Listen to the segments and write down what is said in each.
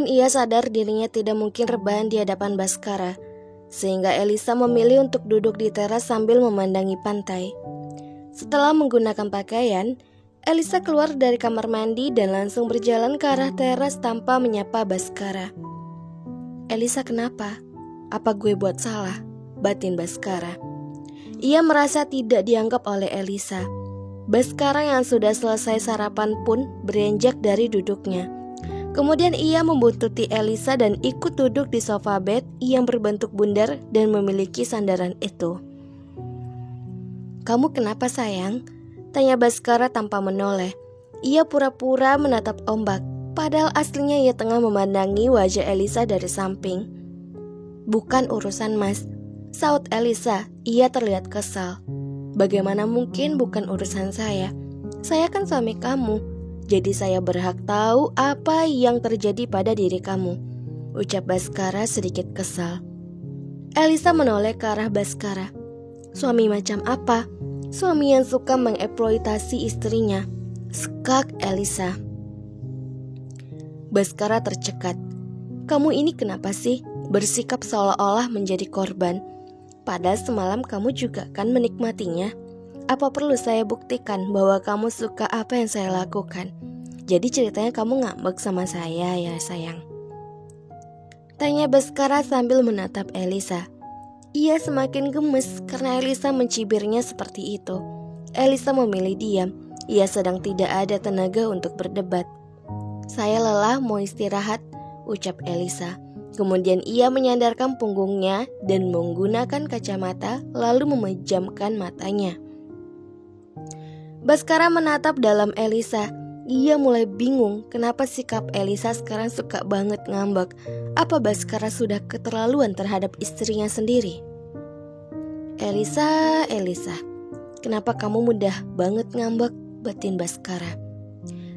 Namun ia sadar dirinya tidak mungkin rebahan di hadapan Baskara, sehingga Elisa memilih untuk duduk di teras sambil memandangi pantai. Setelah menggunakan pakaian, Elisa keluar dari kamar mandi dan langsung berjalan ke arah teras tanpa menyapa Baskara. "Elisa, kenapa? Apa gue buat salah?" batin Baskara. Ia merasa tidak dianggap oleh Elisa. Baskara yang sudah selesai sarapan pun beranjak dari duduknya. Kemudian ia membuntuti Elisa dan ikut duduk di sofa bed yang berbentuk bundar dan memiliki sandaran itu. "Kamu kenapa, sayang?" tanya Baskara tanpa menoleh. Ia pura-pura menatap ombak, padahal aslinya ia tengah memandangi wajah Elisa dari samping. "Bukan urusan Mas," saut Elisa. Ia terlihat kesal. "Bagaimana mungkin bukan urusan saya? Saya kan suami kamu. Jadi saya berhak tahu apa yang terjadi pada diri kamu," ucap Baskara sedikit kesal. Elisa menoleh ke arah Baskara. "Suami macam apa? Suami yang suka mengeksploitasi istrinya," sekak Elisa. Baskara tercekat. "Kamu ini kenapa sih bersikap seolah-olah menjadi korban? Padahal semalam kamu juga kan menikmatinya. Apa perlu saya buktikan bahwa kamu suka apa yang saya lakukan? Jadi ceritanya kamu ngambek sama saya ya, sayang?" tanya Baskara sambil menatap Elisa. Ia semakin gemes karena Elisa mencibirnya seperti itu. Elisa memilih diam. Ia sedang tidak ada tenaga untuk berdebat. "Saya lelah, mau istirahat," ucap Elisa. Kemudian ia menyandarkan punggungnya dan menggunakan kacamata lalu memejamkan matanya. Baskara menatap dalam Elisa. Ia mulai bingung kenapa sikap Elisa sekarang suka banget ngambek. Apa Baskara sudah keterlaluan terhadap istrinya sendiri? Elisa, kenapa kamu mudah banget ngambek?" batin Baskara.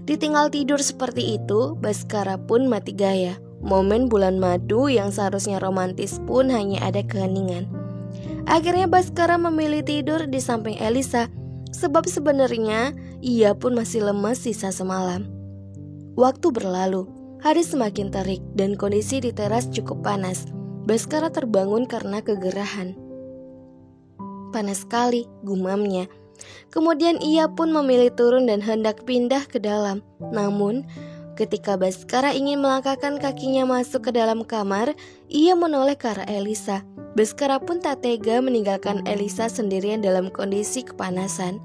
Ditinggal tidur seperti itu, Baskara pun mati gaya. Momen bulan madu yang seharusnya romantis pun hanya ada keheningan. Akhirnya Baskara memilih tidur di samping Elisa, sebab sebenarnya ia pun masih lemas sisa semalam. Waktu berlalu, hari semakin terik dan kondisi di teras cukup panas. Baskara terbangun karena kegerahan. "Panas sekali," gumamnya. Kemudian ia pun memilih turun dan hendak pindah ke dalam. Namun, ketika Baskara ingin melangkahkan kakinya masuk ke dalam kamar, ia menoleh ke arah Elisa. Baskara pun tak tega meninggalkan Elisa sendirian dalam kondisi kepanasan.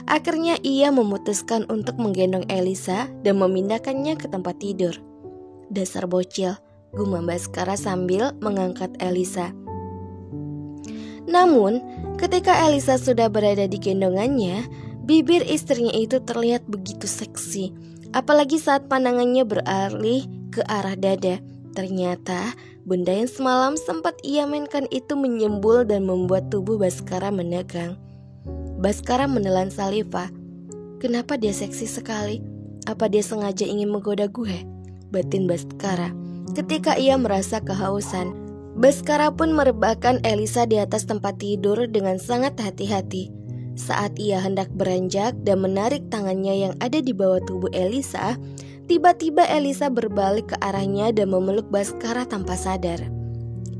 Akhirnya ia memutuskan untuk menggendong Elisa dan memindahkannya ke tempat tidur. "Dasar bocil," gumam Baskara sambil mengangkat Elisa. Namun, ketika Elisa sudah berada di gendongannya, bibir istrinya itu terlihat begitu seksi. Apalagi saat pandangannya beralih ke arah dada. Ternyata benda yang semalam sempat ia mainkan itu menyembul dan membuat tubuh Baskara menegang. Baskara menelan saliva. "Kenapa dia seksi sekali? Apa dia sengaja ingin menggoda gue?" batin Baskara. Ketika ia merasa kehausan, Baskara pun merebahkan Elisa di atas tempat tidur dengan sangat hati-hati. Saat ia hendak beranjak dan menarik tangannya yang ada di bawah tubuh Elisa, tiba-tiba Elisa berbalik ke arahnya dan memeluk Baskara tanpa sadar.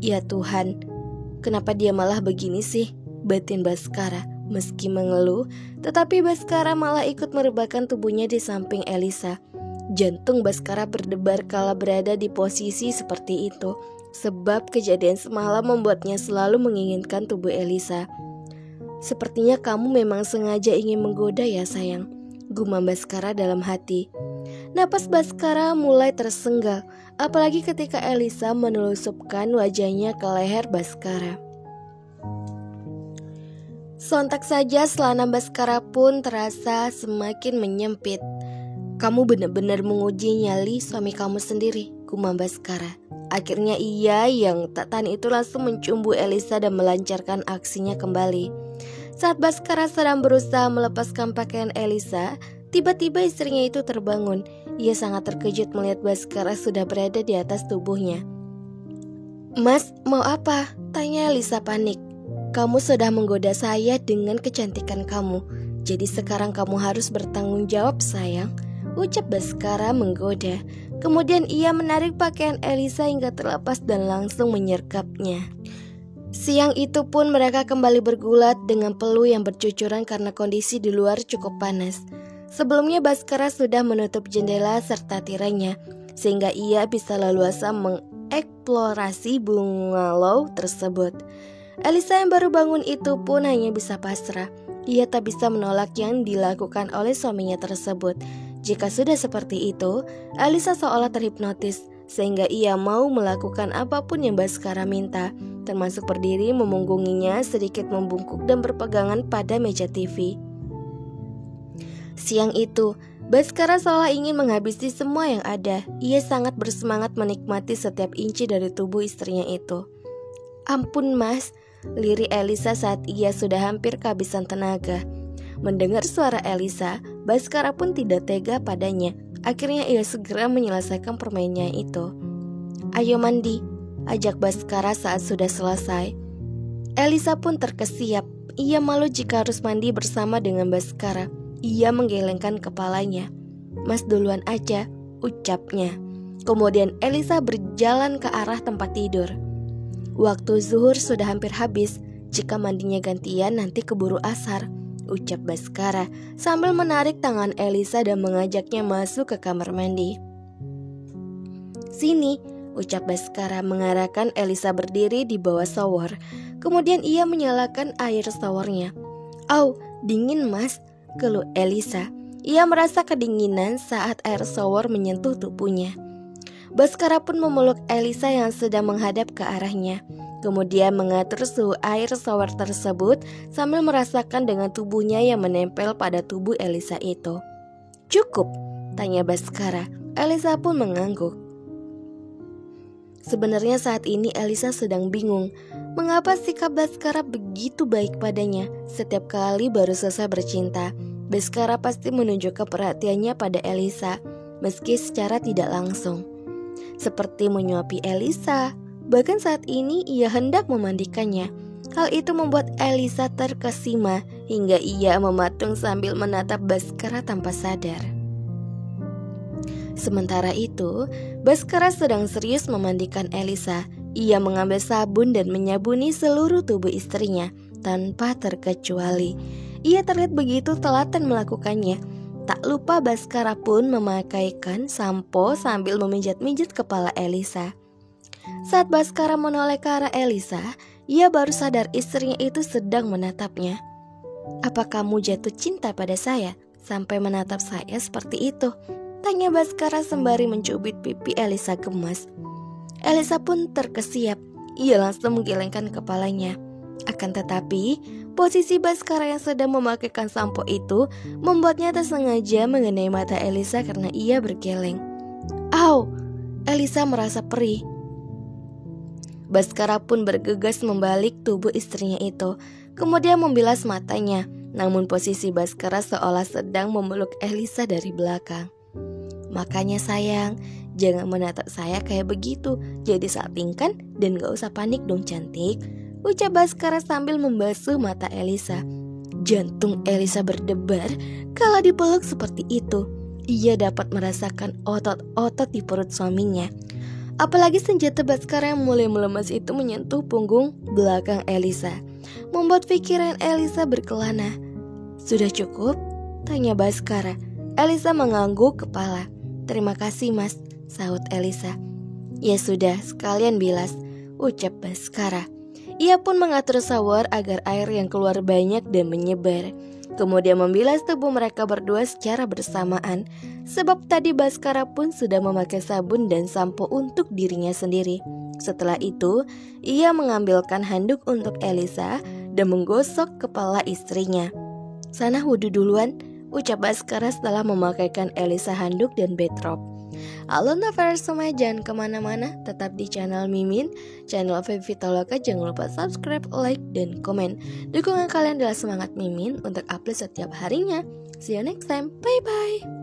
"Ya Tuhan, kenapa dia malah begini sih?" batin Baskara. Meski mengeluh, tetapi Baskara malah ikut merebahkan tubuhnya di samping Elisa. Jantung Baskara berdebar kala berada di posisi seperti itu, sebab kejadian semalam membuatnya selalu menginginkan tubuh Elisa. "Sepertinya kamu memang sengaja ingin menggoda ya, sayang," gumam Baskara dalam hati. Napas Baskara mulai tersenggal, apalagi ketika Elisa menelusupkan wajahnya ke leher Baskara. Sontak saja celana Baskara pun terasa semakin menyempit. "Kamu benar-benar menguji nyali suami kamu sendiri," gumam Baskara. Akhirnya ia yang tak tahan itu langsung mencumbu Elisa dan melancarkan aksinya kembali. Saat Baskara sedang berusaha melepaskan pakaian Elisa, tiba-tiba istrinya itu terbangun. Ia sangat terkejut melihat Baskara sudah berada di atas tubuhnya. "Mas, mau apa?" tanya Elisa panik. "Kamu sudah menggoda saya dengan kecantikan kamu. Jadi sekarang kamu harus bertanggung jawab, sayang," ucap Baskara menggoda. Kemudian ia menarik pakaian Elisa hingga terlepas dan langsung menyergapnya. Siang itu pun mereka kembali bergulat dengan peluh yang bercucuran karena kondisi di luar cukup panas. Sebelumnya Baskara sudah menutup jendela serta tirainya, sehingga ia bisa leluasa mengeksplorasi bungalow tersebut. Elisa yang baru bangun itu pun hanya bisa pasrah. Ia tak bisa menolak yang dilakukan oleh suaminya tersebut. Jika sudah seperti itu, Elisa seolah terhipnotis, sehingga ia mau melakukan apapun yang Baskara minta, termasuk berdiri memunggunginya, sedikit membungkuk dan berpegangan pada meja TV. Siang itu, Baskara seolah ingin menghabisi semua yang ada. Ia sangat bersemangat menikmati setiap inci dari tubuh istrinya itu. "Ampun mas," lirik Elisa saat ia sudah hampir kehabisan tenaga. Mendengar suara Elisa, Baskara pun tidak tega padanya. Akhirnya ia segera menyelesaikan permainannya itu. "Ayo mandi," ajak Baskara saat sudah selesai. Elisa pun terkesiap. Ia malu jika harus mandi bersama dengan Baskara. Ia menggelengkan kepalanya. "Mas duluan aja," ucapnya. Kemudian Elisa berjalan ke arah tempat tidur. "Waktu zuhur sudah hampir habis. Jika mandinya gantian nanti keburu asar," ucap Baskara sambil menarik tangan Elisa dan mengajaknya masuk ke kamar mandi. "Sini," ucap Baskara mengarahkan Elisa berdiri di bawah shower. Kemudian ia menyalakan air showernya. "Au, dingin mas," keluh Elisa. Ia merasa kedinginan saat air shower menyentuh tubuhnya. Baskara pun memeluk Elisa yang sedang menghadap ke arahnya. Kemudian mengatur suhu air shower tersebut sambil merasakan dengan tubuhnya yang menempel pada tubuh Elisa itu. "Cukup?" tanya Baskara. Elisa pun mengangguk. Sebenarnya saat ini Elisa sedang bingung. Mengapa sikap Baskara begitu baik padanya? Setiap kali baru selesai bercinta, Baskara pasti menunjukkan perhatiannya pada Elisa, meski secara tidak langsung. Seperti menyuapi Elisa. Bahkan saat ini ia hendak memandikannya. Hal itu membuat Elisa terkesima hingga ia mematung sambil menatap Baskara tanpa sadar. Sementara itu, Baskara sedang serius memandikan Elisa. Ia mengambil sabun dan menyabuni seluruh tubuh istrinya tanpa terkecuali. Ia terlihat begitu telaten melakukannya. Tak lupa Baskara pun memakaikan sampo sambil memijat-mijat kepala Elisa. Saat Baskara menoleh ke arah Elisa, ia baru sadar istrinya itu sedang menatapnya. "Apa kamu jatuh cinta pada saya sampai menatap saya seperti itu?" tanya Baskara sembari mencubit pipi Elisa gemas. Elisa pun terkesiap. Ia langsung menggelengkan kepalanya. Akan tetapi, posisi Baskara yang sedang memakaikan sampo itu membuatnya tersengaja mengenai mata Elisa karena ia bergeleng. "Au!" Elisa merasa perih. Baskara pun bergegas membalik tubuh istrinya itu, kemudian membilas matanya. Namun posisi Baskara seolah sedang memeluk Elisa dari belakang. "Makanya sayang, jangan menatap saya kayak begitu. Jadi saltingkan dan gak usah panik dong cantik," ucap Baskara sambil membasuh mata Elisa. Jantung Elisa berdebar kala dipeluk seperti itu. Ia dapat merasakan otot-otot di perut suaminya. Apalagi senjata Baskara yang mulai melemas itu menyentuh punggung belakang Elisa, membuat pikiran Elisa berkelana. "Sudah cukup?" tanya Baskara. Elisa mengangguk kepala. "Terima kasih mas," sahut Elisa. "Ya sudah, sekalian bilas," ucap Baskara. Ia pun mengatur shower agar air yang keluar banyak dan menyebar. Kemudian membilas tubuh mereka berdua secara bersamaan. Sebab tadi Baskara pun sudah memakai sabun dan sampo untuk dirinya sendiri. Setelah itu, ia mengambilkan handuk untuk Elisa dan menggosok kepala istrinya. "Sana wudhu duluan," ucap Baskara setelah memakaikan Elisa handuk dan bathrobe. Halo Nafers semua, jangan kemana-mana, tetap di channel Mimin, channel Vivitaloka. Jangan lupa subscribe, like, dan komen. Dukungan kalian adalah semangat Mimin untuk upload setiap harinya. See you next time, bye bye.